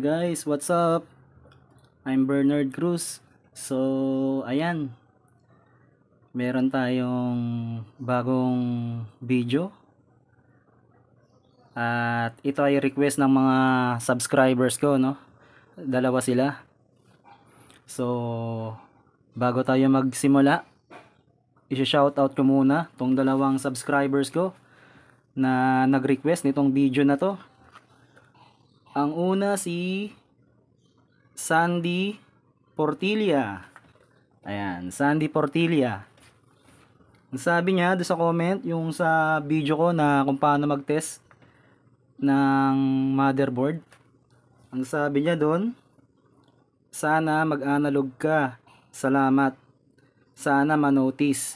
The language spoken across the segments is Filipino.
Guys, what's up? I'm Bernard Cruz. So, ayan. Meron tayong bagong video. At ito ay request ng mga subscribers ko, no? Dalawa sila. So, bago tayo magsimula, i-shoutout ko muna tong dalawang subscribers ko na nag-request nitong video na to. Ang una si Sandy Portilla. Ayan, Sandy Portilla. Ang sabi niya doon sa comment, yung sa video ko na kung paano mag-test ng motherboard. Ang sabi niya doon, sana mag-analog ka. Salamat. Sana manotice.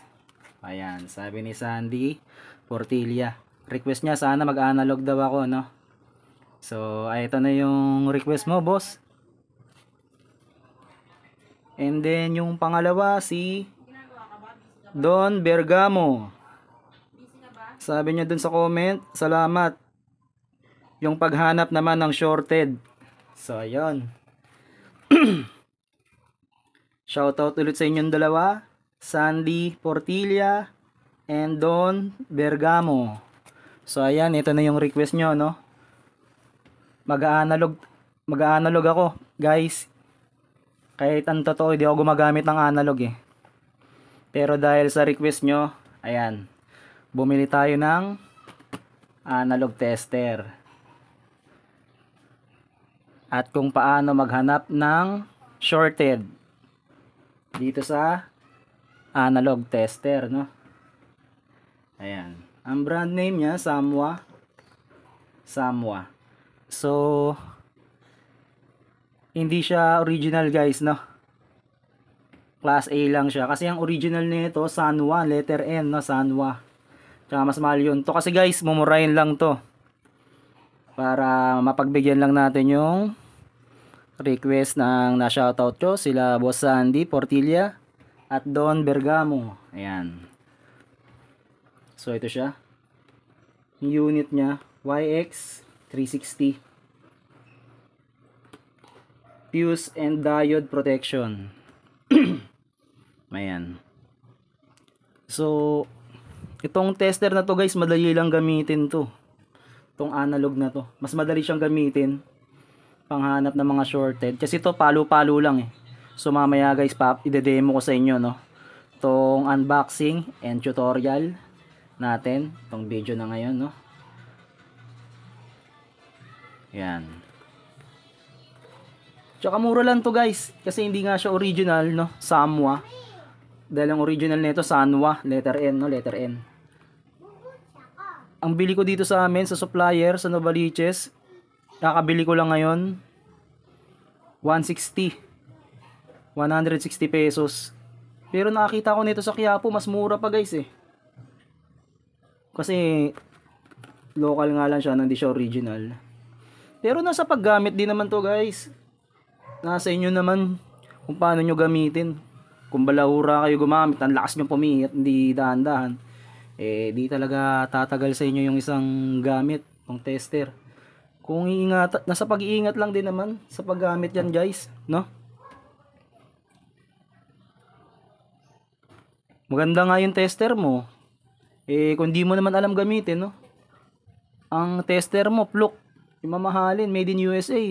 Ayan, sabi ni Sandy Portilla. Request niya, sana mag-analog daw ako, no? So, ito na yung request mo, boss. And then, yung pangalawa, si Don Bergamo. Sabi niya dun sa comment, salamat. Yung paghanap naman ng shorted. So, ayun. Shoutout ulit sa inyong dalawa. Sandy Portilla and Don Bergamo. So, ayan, ito na yung request nyo, no? Mag-analog ako, guys. Kahit ang totoo, hindi ako gumagamit ng analog eh. Pero dahil sa request nyo, ayan, bumili tayo ng analog tester. At kung paano maghanap ng shorted dito sa analog tester, no? Ayan. Ang brand name niya, Samwa. So, hindi siya original, guys, no? Class A lang siya. Kasi ang original nito, Sanwa, letter N, no? Sanwa. Tsaka mas mahal yun. To kasi, guys, mumurahin lang to. Para mapagbigyan lang natin yung request ng na-shoutout ko. Sila Boss Sandy Portilla at Don Bergamo. Ayan. So, ito siya. Yung unit niya, YX360 fuse and diode protection. Ayan. So, itong tester na to, guys, madali lang gamitin to. Itong analog na to. Mas madali siyang gamitin panghanap ng mga shorted. Kasi ito, palo-palo lang eh. So, mamaya, guys, ide-demo ko sa inyo, no? Itong unboxing and tutorial natin. Itong video na ngayon, no? Yan. Tsaka mura lang to, guys. Kasi hindi nga siya original, no? Samwa. Dahil ang original nito, Sanwa. Letter N, no? Letter N. Ang bili ko dito sa amin, sa supplier, sa Novaliches, kakabili ko lang ngayon, 160 pesos. Pero nakakita ko nito sa Quiapo, mas mura pa, guys, eh. Kasi, local nga lang siya, hindi siya original. Pero nasa paggamit din naman to, guys. Nasa inyo naman kung paano nyo gamitin. Kung balahura kayo gumamit, ang lakas nyo pumihit, hindi dahan-dahan, eh di talaga tatagal sa inyo yung isang gamit, yung tester. Kung iingat, nasa pag-iingat lang din naman sa paggamit yan, guys, no? Maganda nga yung tester mo. Eh kung di mo naman alam gamitin, no? Ang tester mo, Fluke, yung mamahalin, made in USA.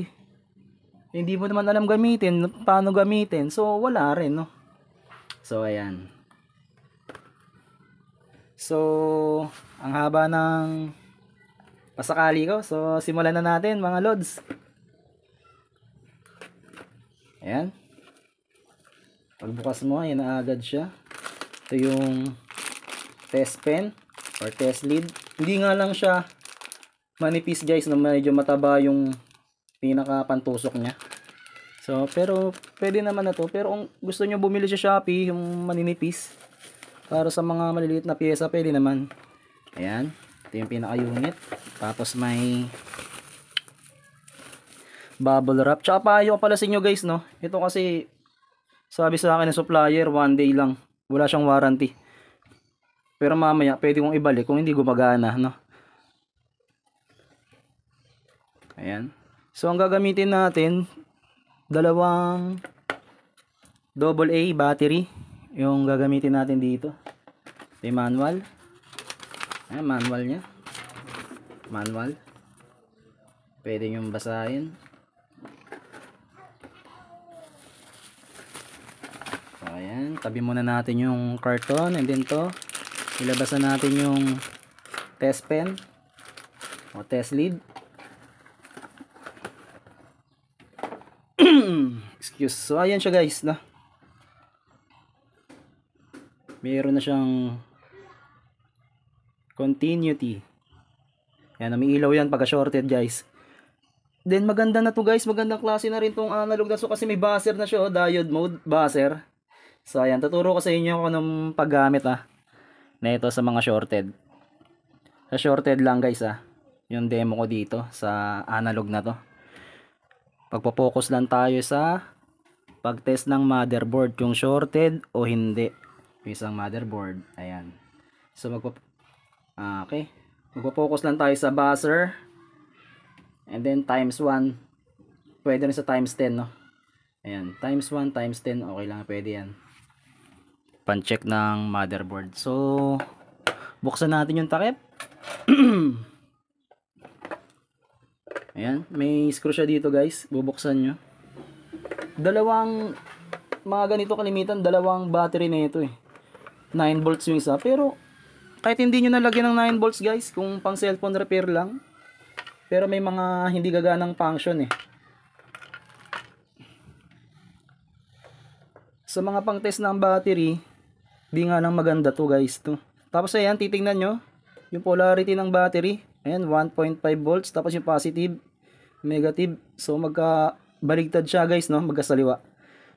Hindi mo naman alam gamitin, paano gamitin, so wala rin, no? So, ayan. So, ang haba ng pasakali ko. So, simulan na natin, mga lods. Ayan. Pagbukas mo, ayan na agad siya. Ito yung test pen or test lead. Hindi nga lang siya manipis, guys, na medyo mataba yung pinakapantusok niya. So, pero pwede naman na to. Pero kung gusto nyo bumili sa Shopee, yung maninipis, para sa mga maliliit na pyesa, pwede naman. Ayan. Ito yung pinaka-unit. Tapos may bubble wrap. Tsaka payo pala sa inyo, guys, no? Ito kasi, sabi sa akin ng supplier, 1 day lang. Wala siyang warranty. Pero mamaya, pwede kong ibalik kung hindi gumagana, no? Ayan. So ang gagamitin natin, dalawang AA battery yung gagamitin natin dito. Ito yung manual. Ayan, manual nya. Manual. Pwede nyo basahin. So ayan, tabi muna natin yung karton, and then to ilabasan natin yung test pen o test lead. Excuse. So ayan siya guys, no? Mayroon na siyang continuity. Yan, umiilaw yan pagka shorted guys. Then maganda na to guys, magandang klase na rin tong analog na so, kasi may buzzer na siya, diode mode buzzer. So ayan, tuturo ko sa inyo kung anong paggamit na ito sa mga shorted. Sa shorted lang guys yung demo ko dito sa analog na to. Pagpo-focus lang tayo sa pag-test ng motherboard kung shorted o hindi. Yung isang motherboard, ayan. So okay. Magpo-focus lang tayo sa buzzer. And then times 1. Pwede rin sa times 10, no? Ayan, times 1, times 10, okay lang, pwede yan. Pan-check ng motherboard. So, buksan natin yung takip. Ayan, may screw siya dito guys. Bubuksan nyo. Dalawang, mga ganito kalimitan, dalawang battery na ito 9 volts yung isa. Pero, kahit hindi nyo nalagyan ng 9 volts guys, kung pang cellphone repair lang, pero may mga hindi gaganang function sa mga pang test ng battery, di nga lang maganda to guys to. Tapos ayan, titingnan nyo yung polarity ng battery. Ayan, 1.5 volts. Tapos yung positive, negative. So magka baligtad siya guys, no? Magkasaliwa.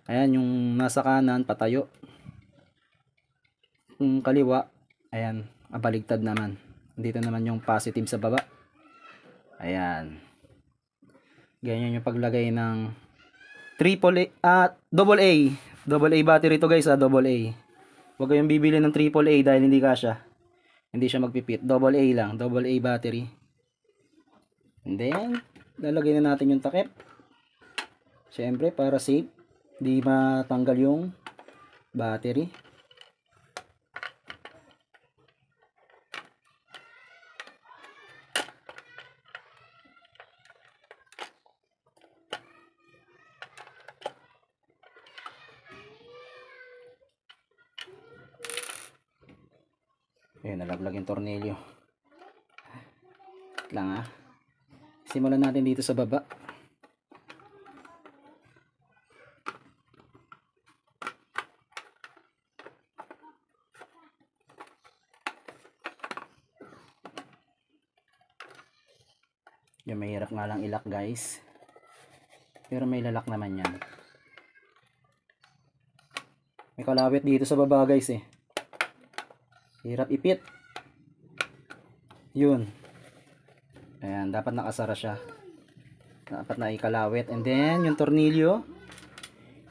Ayan, yung nasa kanan patayo, yung kaliwa, ayan, baligtad naman. Dito naman yung positive sa baba. Ayan. Ganyan yung paglagay ng AA battery to guys, AA. Huwag kayong bibili ng AAA dahil hindi kasya. Hindi siya magpipit. AA lang, AA battery. And then, lalagay na natin yung takip. Siyempre, para safe, di matanggal yung battery. Ayan, nalaglag yung tornilyo. Wait lang simulan natin dito sa baba. Yung mahirap nga lang ilak guys. Pero may lalak naman yan. May kalawit dito sa baba guys Hirap ipit. Yun. Ayan, dapat nakasara siya. Dapat na ikalawit. And then, yung tornilyo,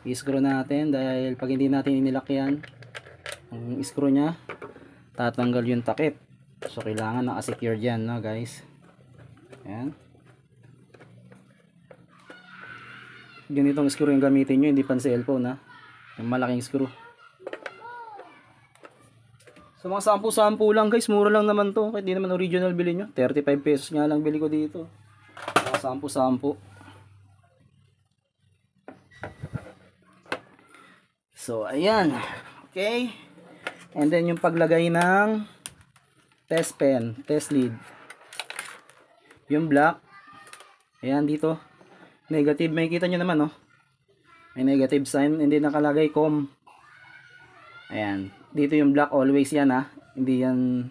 i-screw natin dahil pag hindi natin inilak yan, ang screw nya, tatanggal yung takip. So, kailangan naka-secure dyan, no guys. Ayan. Ganitong screw yung gamitin nyo, hindi pan cellphone yung malaking screw. So mga sampu-sampu lang guys, mura lang naman to. Kahit di naman original bili nyo, 35 pesos nga lang bili ko dito. Mga sampu-sampu. So ayan, okay. And then yung paglagay ng test pen, test lead. Yung black, ayan dito, negative, makikita nyo naman may negative sign, hindi nakalagay COM. Ayan, dito yung black always yan hindi yan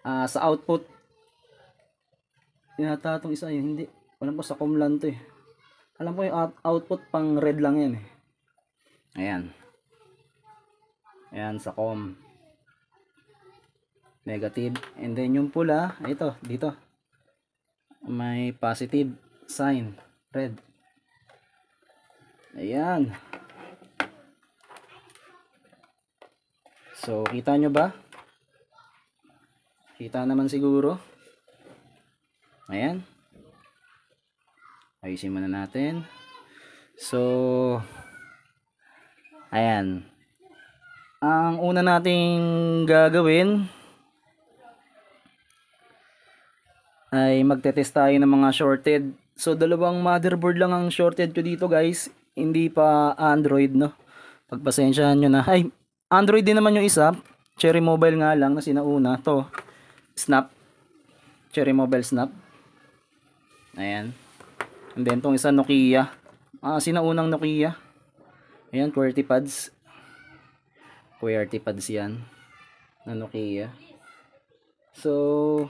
sa output. Yata itong isa hindi, alam ko sa COM lang to alam ko yung output pang red lang yan ayan, ayan sa COM negative. And then yung pula, ito dito may positive sign, red. Ayan. So, kita nyo ba? Kita naman siguro. Ayan. Ayusin muna natin. So, ayan. Ang una nating gagawin ay magte-test tayo ng mga shorted. So, dalawang motherboard lang ang shorted ko dito, guys. Hindi pa Android, no? Pagpasensyahan nyo na. Ay, Android din naman yung isa. Cherry Mobile nga lang na sinauna. To, Snap. Cherry Mobile Snap. Ayan. And then, tong isa Nokia. Sinaunang Nokia. Ayan, QWERTY pads. QWERTY pads yan. Na Nokia. So,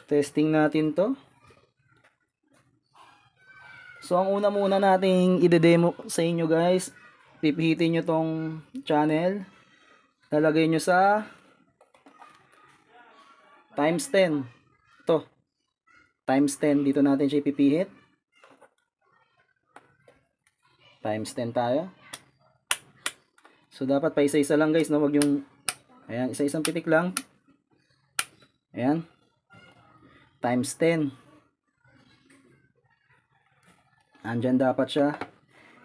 testing natin to. So, ang una muna nating ide-demo sa inyo, guys. Pipihitin nyo tong channel. Lalagay nyo sa times 10. To. Times 10. Dito natin siya ipipihit. Times 10 tayo. So, dapat pa isa-isa lang, guys, no? Wag yung, ayan, isa-isang pitik lang. Ayan. Times 10. Andyan dapat siya.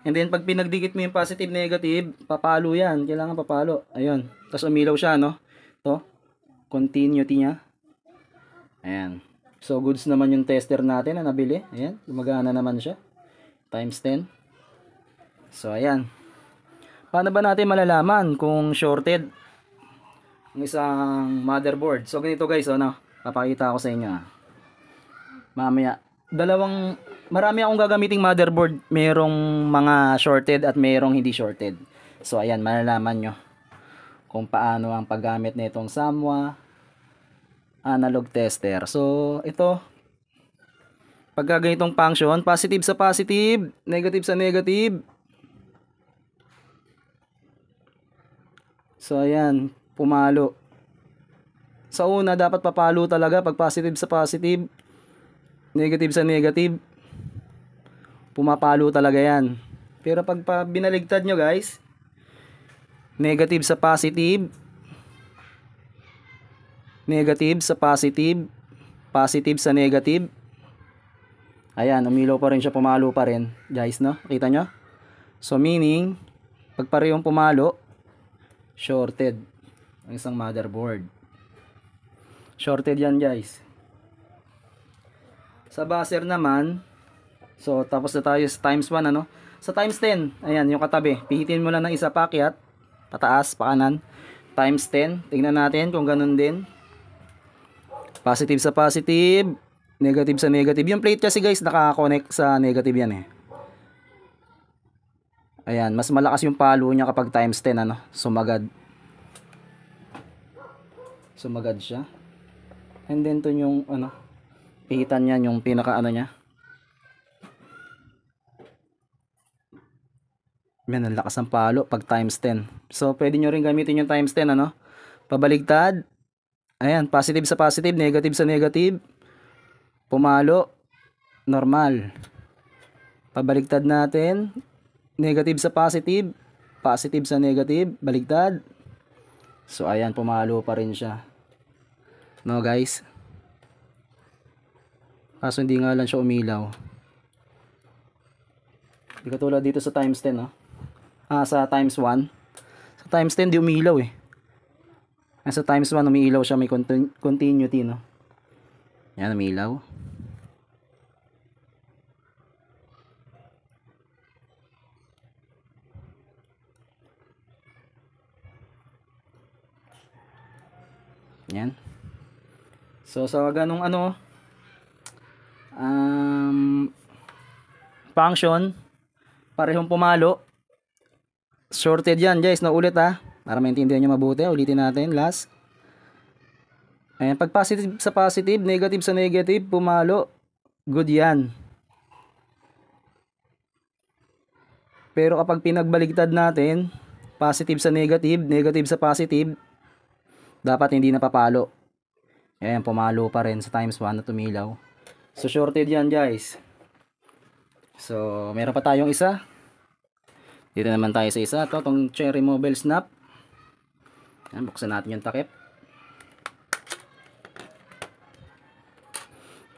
And then, pag pinagdikit mo yung positive, negative, papalo yan. Kailangan papalo. Ayun. Tapos umilaw siya, no? To. Continuity niya. Ayan. So, goods naman yung tester natin na nabili. Ayan. Gumagana naman siya. Times 10. So, ayan. Paano ba natin malalaman kung shorted ang isang motherboard? So, ganito guys, ano? Papakita ko sa inyo. Mamaya. Marami akong gagamiting motherboard. Merong mga shorted at merong hindi shorted. So, ayan. Malalaman nyo kung paano ang paggamit nitong Samwa analog tester. So, ito. Pagka ganitong function, positive sa positive, negative sa negative. So, ayan. Pumalo. Sa una, dapat papalo talaga pag positive sa positive, negative sa negative. Pumapalo talaga yan. Pero pag binaligtad nyo, guys, negative sa positive, negative sa positive, positive sa negative. Ayan, umilaw pa rin siya, pumalo pa rin. Guys, no? Kita nyo? So, meaning, pag parehong pumalo, shorted ang isang motherboard. Shorted yan, guys. Sa buzzer naman, so, tapos na tayo sa times 1, ano? Sa times 10, ayan, yung katabi. Pihitin mo lang ng isa pakyat, pataas, pakanan. Times 10, tingnan natin kung ganun din. Positive sa positive, negative sa negative. Yung plate kasi, guys, naka-connect sa negative yan, eh. Ayan, mas malakas yung palo niya kapag times 10, ano? Sumagad. Sumagad siya. And then, to yung, ano, pihitan niya, yung pinaka-ano niya. Yan, ang lakas ng palo pag times 10. So, pwede nyo rin gamitin yung times 10, ano? Pabaligtad. Ayan, positive sa positive, negative sa negative. Pumalo. Normal. Pabaligtad natin. Negative sa positive. Positive sa negative. Baligtad. So, ayan, pumalo pa rin siya. No, guys? Kaso hindi nga lang siya umilaw. Hindi katulad dito sa times 10, no? Sa times 1. Sa times 10, di umilaw, eh. Sa times 1, umiilaw siya. May continuity, no? Yan, umilaw. Yan. So, sa ganong ano, function, parehong pumalo. Shorted yan, guys. Naulit, ha. Para maintindihan nyo mabuti. Ulitin natin. Last. Ayan. Pag positive sa positive, negative sa negative, pumalo. Good yan. Pero kapag pinagbaligtad natin, positive sa negative, negative sa positive, dapat hindi napapalo. Ayan, pumalo pa rin sa times 1 na tumilaw. So, shorted yan, guys. So, meron pa tayong isa. Dito naman tayo sa isa. Ito, itong Cherry Mobile Snap. Ayan, buksan natin yung takip.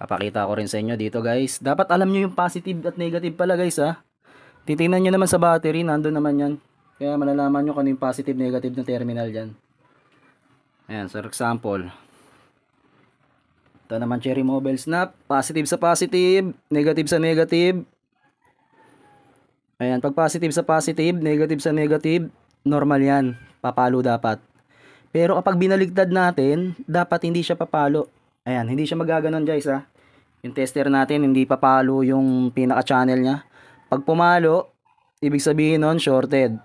Papakita ko rin sa inyo dito guys. Dapat alam nyo yung positive at negative pala guys ha. Titingnan nyo naman sa battery, nandun naman yan. Kaya malalaman nyo kung ano yung positive negative ng terminal dyan. Ayan, for example. Ito naman cherry mobile snap. Positive sa positive, negative sa negative. Ayan, pag positive sa positive, negative sa negative, normal yan. Papalo dapat. Pero kapag binaligtad natin, dapat hindi siya papalo. Ayan, hindi siya magaganon guys ha. Yung tester natin, hindi papalo yung pinaka-channel niya. Pag pumalo, ibig sabihin nun, shorted.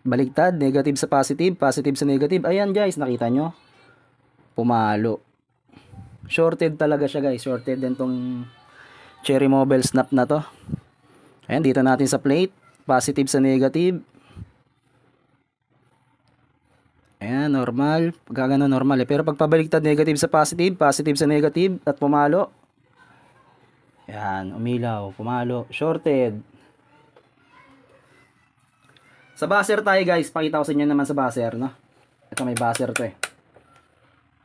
Baligtad, negative sa positive, positive sa negative. Ayan guys, nakita nyo? Pumalo. Shorted talaga siya guys. Shorted din tong cherry mobile snap na to. Ayan, dito natin sa plate. Positive sa negative. Ayan, normal. Pagkagano normal eh. Pero pag pabaliktad, negative sa positive, positive sa negative, at pumalo. Ayan, umilaw, pumalo, shorted. Sa buzzer tayo guys. Pakita ko sa inyo naman sa buzzer, no? Ito may buzzer to eh.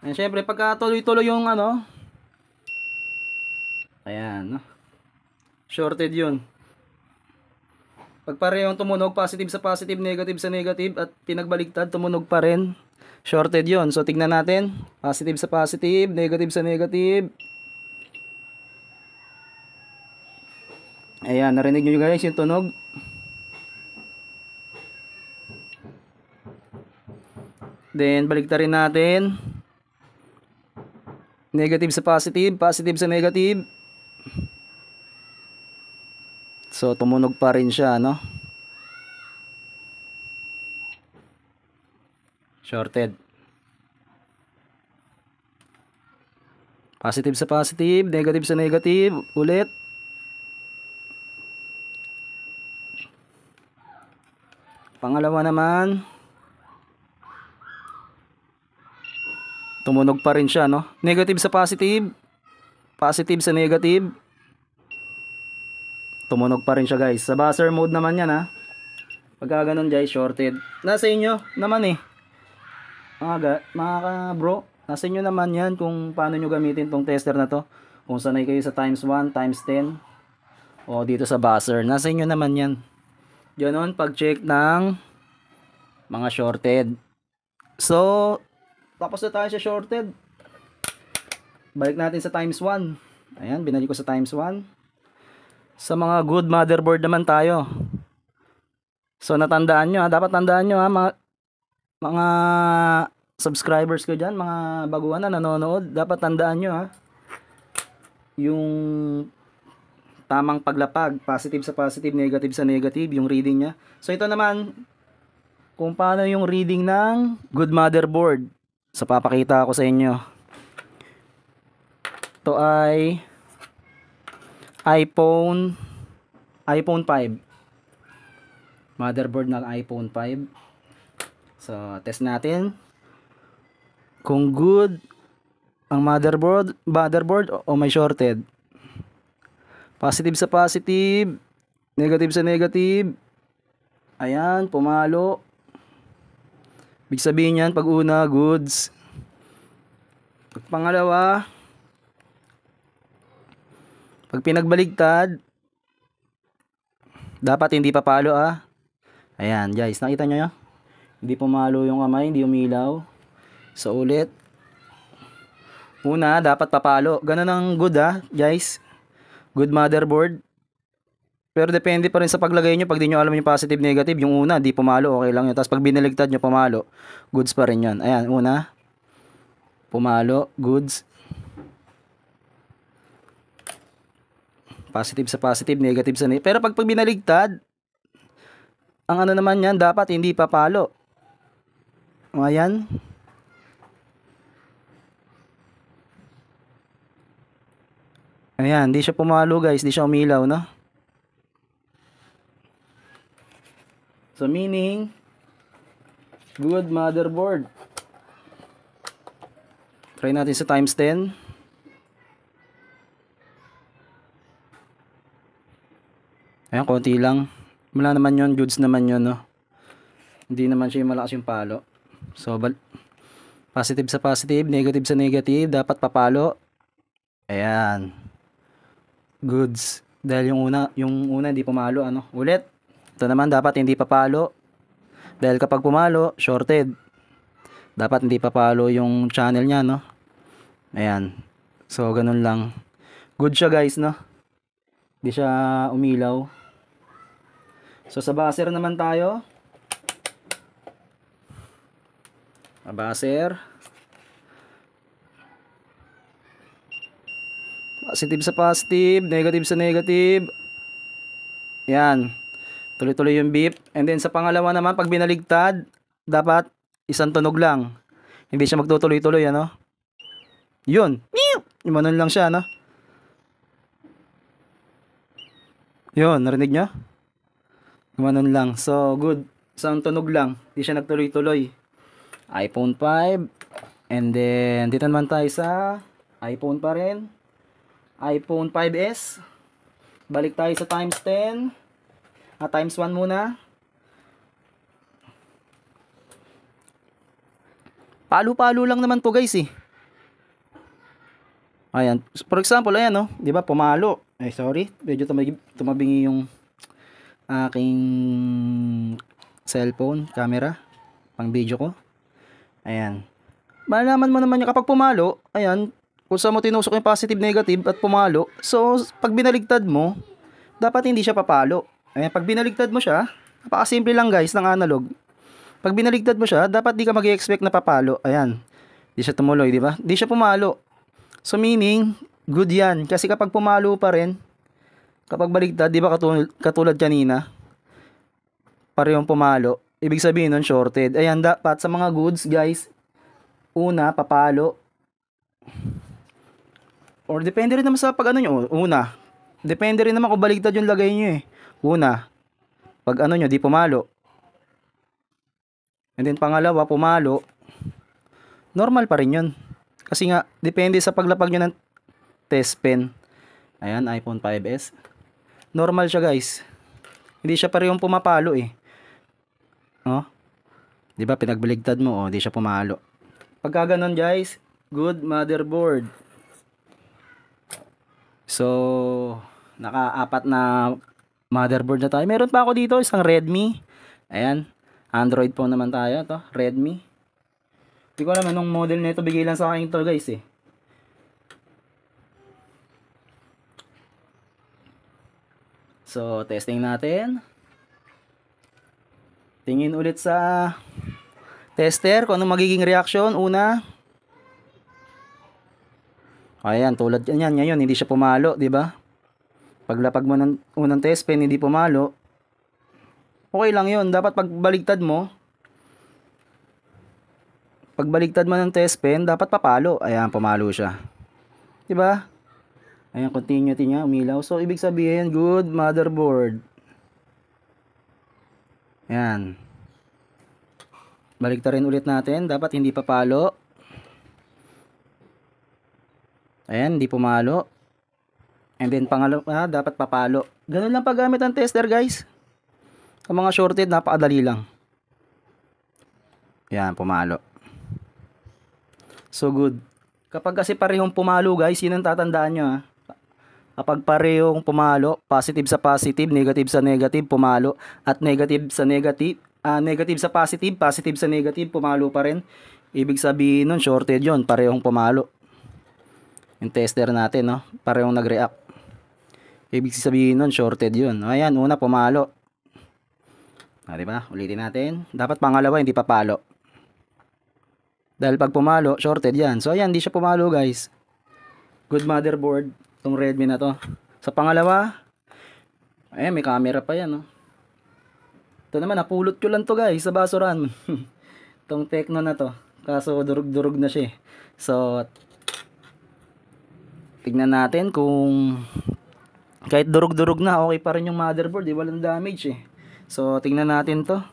Ayan, syempre, pagka tuloy-tuloy yung ano. Ayan, no? Shorted yun. Pag parehong tumunog, positive sa positive, negative sa negative, at pinagbaligtad, tumunog pa rin, shorted yon. So, tignan natin. Positive sa positive, negative sa negative. Ayan, narinig nyo guys yung tunog. Then, baligtarin natin. Negative sa positive, positive sa negative. So, tumunog pa rin siya, no? Shorted. Positive sa positive, negative sa negative. Ulit. Pangalawa naman. Tumunog pa rin siya, no? Negative sa positive, positive sa negative. Tumunog pa rin siya guys. Sa buzzer mode naman yan ha. Pagka ganun guys, shorted. Nasa inyo naman eh. Mga bro, nasa inyo naman yan kung paano nyo gamitin tong tester na to. Kung sanay kayo sa times 1, times 10. O dito sa buzzer. Nasa inyo naman yan. Ganon pag check ng mga shorted. So, tapos na tayo sa shorted. Balik natin sa times 1. Ayan, binalik ko sa times 1. Sa mga good motherboard naman tayo. So natandaan nyo ha, dapat tandaan nyo ha, mga subscribers ko dyan, mga baguhan na nanonood, dapat tandaan nyo ha, yung tamang paglapag, positive sa positive, negative sa negative, yung reading nya. So ito naman, kung paano yung reading ng good motherboard. So papakita ako sa inyo. Ito ay iPhone 5. Motherboard ng iPhone 5. So, test natin kung good ang motherboard o may shorted. Positive sa positive, negative sa negative. Ayan, pumalo. Ibig sabihin yan, pag una, goods. Pag pangalawa, pag pinagbaligtad, dapat hindi papalo ah. Ayan guys, nakita nyo yun? Hindi pumalo yung kamay, hindi umilaw. So ulit. Una, dapat papalo. Ganun ang good ah, guys. Good motherboard. Pero depende pa rin sa paglagay nyo. Pag di nyo alam yung positive negative, yung una, di pumalo, okay lang yun. Tapos pag binaligtad nyo, pumalo, goods pa rin yun. Ayan, una, pumalo, goods. Positive sa positive, negative sa negative. Pero pag binaligtad, ang ano naman yan, dapat hindi papalo. Ayan. Ayan, hindi siya pumalo guys, hindi siya umilaw, no? So meaning, good motherboard. Try natin sa times 10. Ayan, konti lang. Wala naman yun, goods naman yun, no? Hindi naman siya yung malakas yung palo. So, positive sa positive, negative sa negative, dapat papalo. Ayan. Goods. Dahil yung una hindi pumalo, ano. Ulit. Ito naman dapat hindi papalo. Dahil kapag pumalo, shorted. Dapat hindi papalo yung channel niya, no. Ayan. So, ganun lang. Good siya, guys, no. Hindi siya umilaw. So, sa buzzer naman tayo. Buzzer. Positive sa positive, negative sa negative. Yan. Tuloy-tuloy yung beep. And then sa pangalawa naman, pag binaligtad, dapat isang tunog lang. Hindi siya magtutuloy-tuloy, ano? Yun. Imanon lang siya, ano? Yun, narinig nyo? Imanon lang. So, good. Isang tunog lang. Hindi siya nagtuloy-tuloy. iPhone 5. And then, dito naman tayo sa iPhone pa rin. iPhone 5S. Balik tayo sa times 10. Times 1 muna. Palo-palo lang naman to, guys, eh. Ayan. For example, ayan, no? Di ba, pumalo. Ay, sorry. Medyo tumabingi yung aking cellphone, camera, pang video ko. Ayan. Malalaman mo naman yung kapag pumalo, ayan, kung saan mo tinusok yung positive, negative at pumalo. So, pag binaligtad mo, dapat hindi siya papalo. Ayan, pag binaligtad mo siya, napakasimple lang, guys, ng analog. Pag binaligtad mo siya, dapat di ka mag-expect na papalo. Ayan. Di siya tumuloy, di ba? Di siya pumalo. So, meaning, good yan. Kasi kapag pumalo pa rin, kapag baligtad, di ba katulad kanina, parehong pumalo. Ibig sabihin nun, shorted. Ayan, dapat sa mga goods, guys, una, papalo. Or depende rin naman sa pag ano nyo. Una, depende rin naman kung baligtad yung lagay nyo, eh. Una, pag ano nyo, di pumalo. And then pangalawa, pumalo. Normal pa rin yun. Kasi nga, depende sa paglapag nyo ng test pen. Ayan, iPhone 5S. Normal siya, guys. Hindi siya parehong pumapalo, eh. Oh. Di ba, pinagbaligtad mo, oh, di siya pumalo. Pagka ganun, guys, good motherboard. So, naka-apat na motherboard na tayo. Meron pa ako dito, isang Redmi. Ayan, Android phone naman tayo, to, Redmi. Hindi ko alam anong model nito, bigay lang sa akin to, guys, eh. So, testing natin. Tingin ulit sa tester kung anong magiging reaction. Una. Ayan, tulad yan. Ngayon, hindi siya pumalo, di ba? Paglapag mo ng unang test pen, hindi pumalo. Okay lang yun. Dapat pagbaligtad mo ng test pen, dapat papalo. Ayan, pumalo siya. Di ba? Ayan, continuity niya, umilaw. So, ibig sabihin, good motherboard. Ayan. Baligtarin ulit natin. Dapat hindi papalo. Ayan, hindi pumalo. And then, pangalawa, dapat papalo. Ganun lang paggamit ng tester, guys. Sa mga shorted, napakadali lang. Ayan, pumalo. So, good. Kapag kasi parehong pumalo, guys, yun ang tatandaan nyo, ha. Kapag parehong pumalo, positive sa positive, negative sa negative, pumalo. At negative sa negative, negative sa positive, positive sa negative, pumalo pa rin. Ibig sabihin nun, shorted yun, parehong pumalo. Yung tester natin, no, parehong nag-react. Ibig sabihin nun, shorted yun. Ayan, una, pumalo. Diba? Ulitin natin. Dapat pangalawa, hindi papalo. Dahil pag pumalo, shorted yan. So, ayan, hindi siya pumalo, guys. Good motherboard. Itong Redmi na to. Sa pangalawa, ayan, may camera pa yan, no. Ito naman, napulot ko lang to, guys, sa basuran. Itong Tecno na to. Kaso, durug-durug na siya, eh. So, tignan natin kung kahit durug-durug na, okay pa rin yung motherboard, walang damage, eh. So, tignan natin to.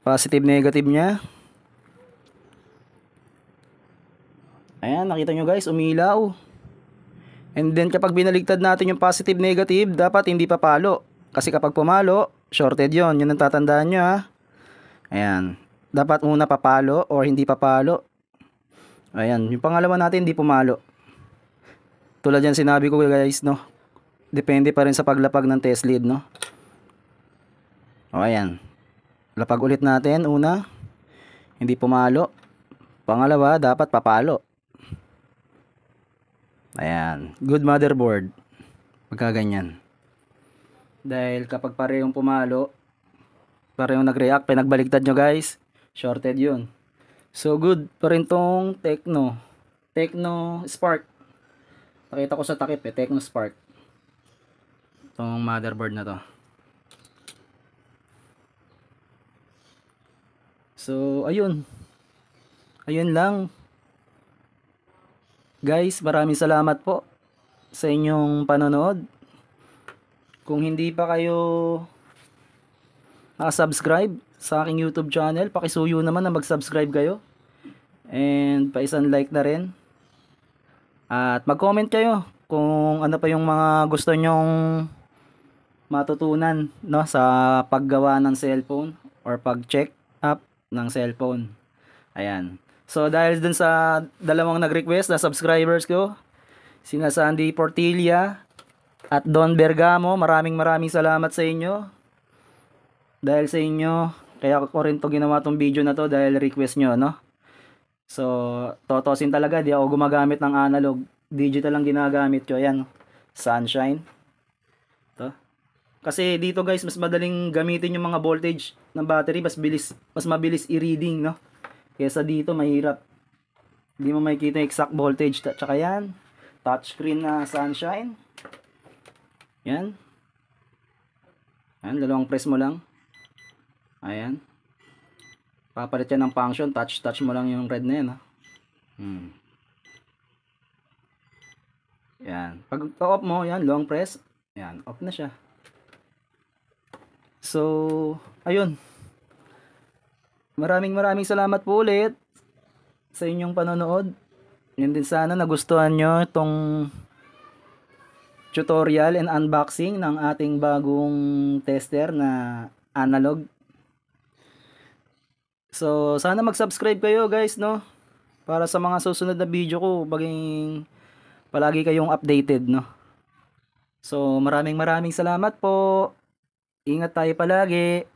Positive, negative niya. Ayan, nakita nyo, guys, umilaw. And then, kapag binaligtad natin yung positive, negative, dapat hindi papalo. Kasi kapag pumalo, shorted yon. Yun ang tatandaan nyo, ha. Ayan. Dapat una papalo or hindi papalo. Ayan. Yung pangalawa natin, hindi pumalo. tulad yan sinabi ko guys, no? Depende pa rin sa paglapag ng test lead, no? O ayan. Lapag ulit natin. Una, hindi pumalo. Pangalawa, dapat papalo. Ayan. Good motherboard. Pagka ganyan. Dahil kapag parehong pumalo, parehong nag-react, pinagbaliktad nyo guys, shorted yun. So good pa rin tong Tecno Spark. Pakita ko sa takip Tecno Spark. Itong motherboard na to. So ayun. Ayun lang. Guys, maraming salamat po sa inyong panonood. Kung hindi pa kayo nakasubscribe sa aking YouTube channel, pakisuyo naman na mag-subscribe kayo. And pa-isang like na rin. At mag-comment kayo kung ano pa yung mga gusto nyong matutunan, no, sa paggawa ng cellphone or pag-check up ng cellphone. Ayan. So dahil dun sa dalawang nag-request na subscribers ko, sina Sandy Portilla at Don Bergamo, maraming salamat sa inyo. Dahil sa inyo, kaya ko rin to ginawa tong video na to dahil request nyo, no? So, totosin talaga, di ako gumagamit ng analog. Digital lang ginagamit ko. Ayan, Sunshine. To. Kasi dito guys, mas madaling gamitin yung mga voltage ng battery, mas mabilis i-reading, no? Kesa dito, mahirap. Hindi mo makikita yung exact voltage. Tsaka yan, touchscreen na Sunshine. Yan. Ayan, dalawang press mo lang. Ayan. Papalit yan ng function. Touch mo lang yung red na yan. Yan. Pag off mo, yan, long press. Yan, off na siya. So, ayun. Maraming salamat po ulit sa inyong panonood. Yan din sana nagustuhan nyo itong tutorial and unboxing ng ating bagong tester na analog. So, sana mag-subscribe kayo guys, no? Para sa mga susunod na video ko, baging palagi kayong updated, no? So, maraming salamat po. Ingat tayo palagi.